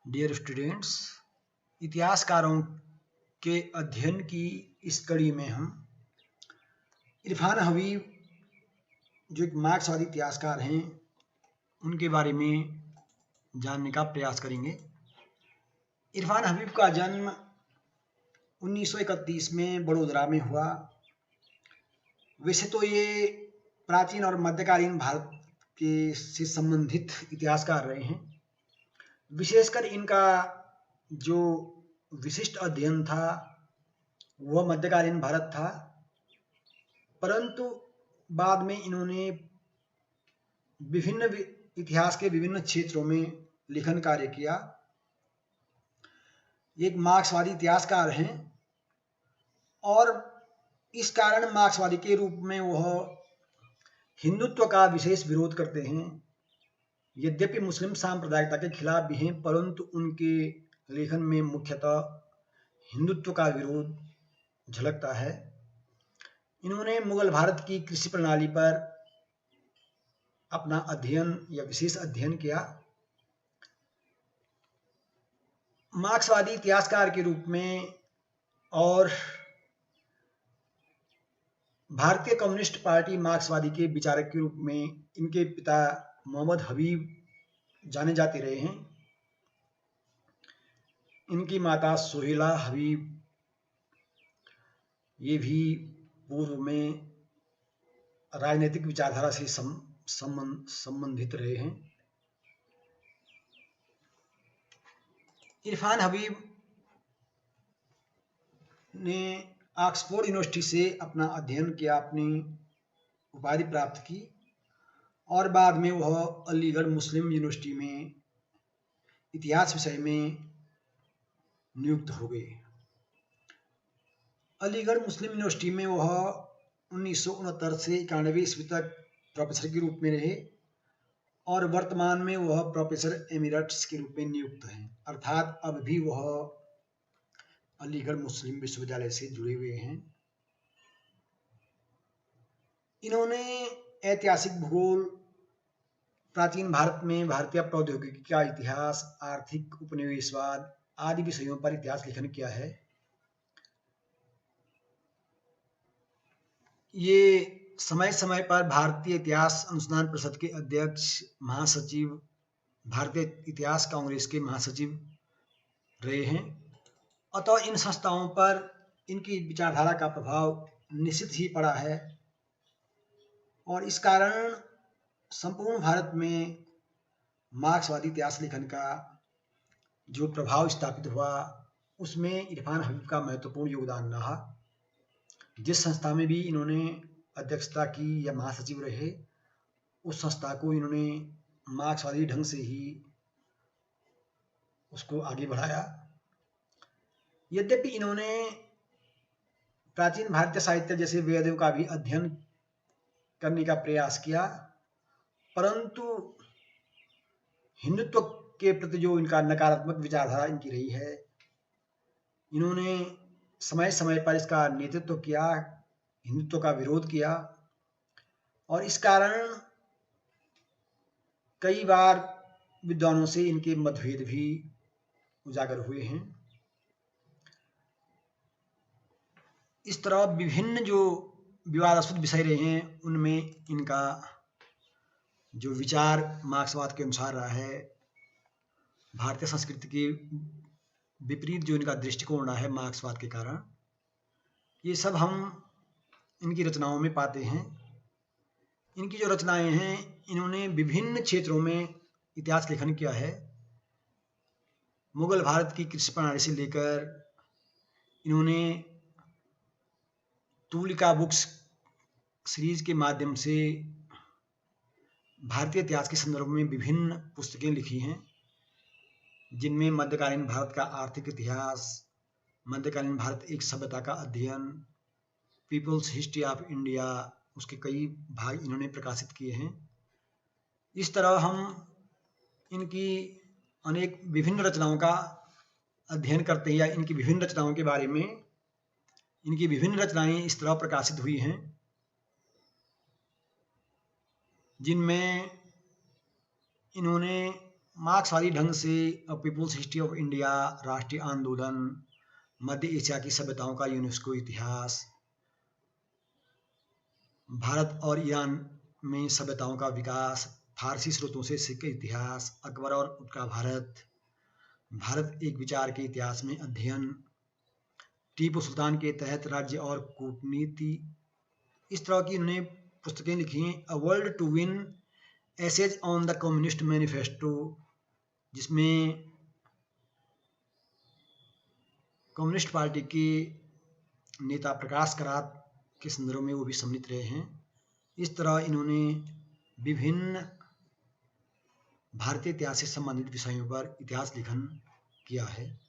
Dear students, इतिहासकारों के अध्ययन की इस कड़ी में हम इरफान हबीब जो एक मार्क्सवादी इतिहासकार हैं उनके बारे में जानने का प्रयास करेंगे। इरफान हबीब का जन्म 1931 में बड़ोदरा में हुआ। वैसे तो ये प्राचीन और मध्यकालीन भारत के से संबंधित इतिहासकार रहे हैं। विशेषकर इनका जो विशिष्ट अध्ययन था वह मध्यकालीन भारत था, परंतु बाद में इन्होंने विभिन्न इतिहास के विभिन्न क्षेत्रों में लेखन कार्य किया। एक मार्क्सवादी इतिहासकार हैं और इस कारण मार्क्सवादी के रूप में वह हिंदुत्व का विशेष विरोध करते हैं। यद्यपि मुस्लिम सांप्रदायिकता के खिलाफ भी हैं, परंतु उनके लेखन में मुख्यतः हिंदुत्व का विरोध झलकता है। इन्होंने मुगल भारत की कृषि प्रणाली पर अपना अध्ययन या विशेष अध्ययन किया। मार्क्सवादी इतिहासकार के रूप में और भारतीय कम्युनिस्ट पार्टी मार्क्सवादी के विचारक के रूप में इनके पिता मोहम्मद हबीब जाने जाते रहे हैं। इनकी माता सोहेला हबीब ये भी पूर्व में राजनीतिक विचारधारा से संबंधित रहे हैं। इरफान हबीब ने ऑक्सफोर्ड यूनिवर्सिटी से अपना अध्ययन किया, अपनी उपाधि प्राप्त की और बाद में वह अलीगढ़ मुस्लिम यूनिवर्सिटी में इतिहास विषय में नियुक्त हो गए। अलीगढ़ मुस्लिम यूनिवर्सिटी में वह 1969 से 91 ईस्वी तक प्रोफेसर के रूप में रहे और वर्तमान में वह प्रोफेसर एमिरट्स के रूप में नियुक्त हैं, अर्थात अब भी वह अलीगढ़ मुस्लिम विश्वविद्यालय से जुड़े हुए हैं। इन्होंने ऐतिहासिक भूगोल, प्राचीन भारत में भारतीय प्रौद्योगिकी का इतिहास, आर्थिक उपनिवेशवाद आदि विषयों पर इतिहास लेखन किया है। ये समय समय पर भारतीय इतिहास अनुसंधान परिषद के अध्यक्ष, महासचिव, भारतीय इतिहास कांग्रेस के महासचिव रहे हैं। अतः इन संस्थाओं पर इनकी विचारधारा का प्रभाव निश्चित ही पड़ा है और इस कारण संपूर्ण भारत में मार्क्सवादी इतिहास लेखन का जो प्रभाव स्थापित हुआ उसमें इरफान हबीब का महत्वपूर्ण योगदान रहा। जिस संस्था में भी इन्होंने अध्यक्षता की या महासचिव रहे, उस संस्था को इन्होंने मार्क्सवादी ढंग से ही उसको आगे बढ़ाया। यद्यपि इन्होंने प्राचीन भारतीय साहित्य जैसे वेदों का भी अध्ययन करने का प्रयास किया, परंतु हिंदुत्व के प्रति जो इनका नकारात्मक विचारधारा इनकी रही है, इन्होंने समय समय पर इसका नेतृत्व किया, हिंदुत्व का विरोध किया और इस कारण कई बार विद्वानों से इनके मतभेद भी उजागर हुए हैं। इस तरह विभिन्न जो विवादास्पद विषय रहे हैं उनमें इनका जो विचार मार्क्सवाद के अनुसार रहा है, भारतीय संस्कृति के विपरीत जो इनका दृष्टिकोण रहा है मार्क्सवाद के कारण, ये सब हम इनकी रचनाओं में पाते हैं। इनकी जो रचनाएं हैं इन्होंने विभिन्न क्षेत्रों में इतिहास लेखन किया है। मुगल भारत की कृषि प्रणाली से लेकर इन्होंने तुलिका बुक्स सीरीज के माध्यम से भारतीय इतिहास के संदर्भ में विभिन्न पुस्तकें लिखी हैं, जिनमें मध्यकालीन भारत का आर्थिक इतिहास, मध्यकालीन भारत एक सभ्यता का अध्ययन, पीपल्स हिस्ट्री ऑफ इंडिया, उसके कई भाग इन्होंने प्रकाशित किए हैं। इस तरह हम इनकी अनेक विभिन्न रचनाओं का अध्ययन करते हैं या इनकी विभिन्न रचनाओं के बारे में, इनकी विभिन्न रचनाएं इस तरह प्रकाशित हुई हैं जिनमें इन्होंने मार्क्सवादी ढंग से पीपुल्स हिस्ट्री ऑफ इंडिया, राष्ट्रीय आंदोलन, मध्य एशिया की सभ्यताओं का यूनेस्को इतिहास, भारत और ईरान में सभ्यताओं का विकास, फारसी स्रोतों से सिख इतिहास, अकबर और उसका भारत, भारत एक विचार के इतिहास में अध्ययन, टीपू सुल्तान के तहत राज्य और कूटनीति, इस तरह की उन्होंने पुस्तकें लिखी हैं। A world to win, essays on the communist manifesto, जिसमें कम्युनिस्ट पार्टी के नेता प्रकाश करात के संदर्भ में वो भी सम्मिलित रहे हैं। इस तरह इन्होंने विभिन्न भारतीय इतिहास से संबंधित विषयों पर इतिहास लेखन किया है।